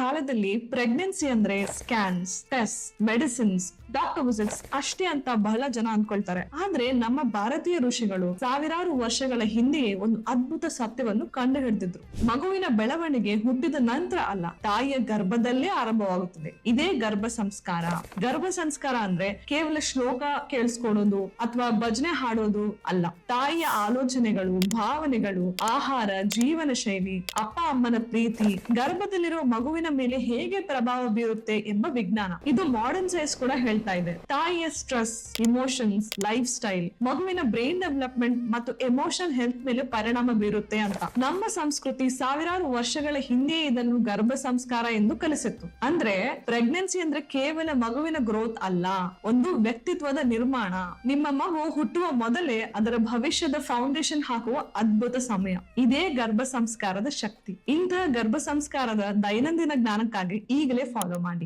ಕಾಲದಲ್ಲಿ ಪ್ರೆಗ್ನೆನ್ಸಿ ಅಂದ್ರೆ scans, test, medicines, doctor visits ಅಷ್ಟೇ ಅಂತ ಬಹಳ ಜನ ಅನ್ಕೊಳ್ತಾರೆ. ಆದ್ರೆ ನಮ್ಮ ಭಾರತೀಯ ಋಷಿಗಳು ಸಾವಿರಾರು ವರ್ಷಗಳ ಹಿಂದೆಯೇ ಒಂದು ಅದ್ಭುತ ಸತ್ಯವನ್ನು ಕಂಡು ಹಿಡಿದಿದ್ರು. ಮಗುವಿನ ಬೆಳವಣಿಗೆ ಹುಟ್ಟಿದ ನಂತರ ಅಲ್ಲ, ತಾಯಿಯ ಗರ್ಭದಲ್ಲೇ ಆರಂಭವಾಗುತ್ತದೆ. ಇದೇ ಗರ್ಭ ಸಂಸ್ಕಾರ. ಗರ್ಭ ಸಂಸ್ಕಾರ ಅಂದ್ರೆ ಕೇವಲ ಶ್ಲೋಕ ಕೇಳಿಸ್ಕೊಳ್ಳೋದು ಅಥವಾ ಭಜನೆ ಹಾಡೋದು ಅಲ್ಲ. ತಾಯಿಯ ಆಲೋಚನೆಗಳು, ಭಾವನೆಗಳು, ಆಹಾರ, ಜೀವನ ಶೈಲಿ, ಅಪ್ಪ ಅಮ್ಮನ ಪ್ರೀತಿ ಗರ್ಭದಲ್ಲಿರುವ ಮಗುವಿನ ಮೇಲೆ ಹೇಗೆ ಪ್ರಭಾವ ಬೀರುತ್ತೆ ಎಂಬ ವಿಜ್ಞಾನ. ಇದು ಮಾಡರ್ನ್ ಸೈನ್ಸ್ ಕೂಡ ಹೇಳ್ತಾ ಇದೆ. ತಾಯಿಯ ಸ್ಟ್ರೆಸ್, ಇಮೋಷನ್ಸ್, ಲೈಫ್ ಸ್ಟೈಲ್ ಮಗುವಿನ ಬ್ರೈನ್ ಡೆವಲಪ್ಮೆಂಟ್ ಮತ್ತು ಎಮೋಷನಲ್ ಹೆಲ್ತ್ ಮೇಲೆ ಪರಿಣಾಮ ಬೀರುತ್ತೆ ಅಂತ. ನಮ್ಮ ಸಂಸ್ಕೃತಿ ಸಾವಿರಾರು ವರ್ಷಗಳ ಹಿಂದೆ ಇದನ್ನು ಗರ್ಭ ಸಂಸ್ಕಾರ ಎಂದು ಕಲಿಸಿತ್ತು. ಅಂದ್ರೆ ಪ್ರೆಗ್ನೆನ್ಸಿ ಅಂದ್ರೆ ಕೇವಲ ಮಗುವಿನ ಗ್ರೋತ್ ಅಲ್ಲ, ಒಂದು ವ್ಯಕ್ತಿತ್ವದ ನಿರ್ಮಾಣ. ನಿಮ್ಮ ಮಗು ಹುಟ್ಟುವ ಮೊದಲೇ ಅದರ ಭವಿಷ್ಯದ ಫೌಂಡೇಶನ್ ಹಾಕುವ ಅದ್ಭುತ ಸಮಯ. ಇದೇ ಗರ್ಭ ಸಂಸ್ಕಾರದ ಶಕ್ತಿ. ಇಂತಹ ಗರ್ಭ ಸಂಸ್ಕಾರದ ದೈನಂದಿನ ಜ್ಞಾನಕ್ಕಾಗಿ ಈಗಲೇ ಫಾಲೋ ಮಾಡಿ.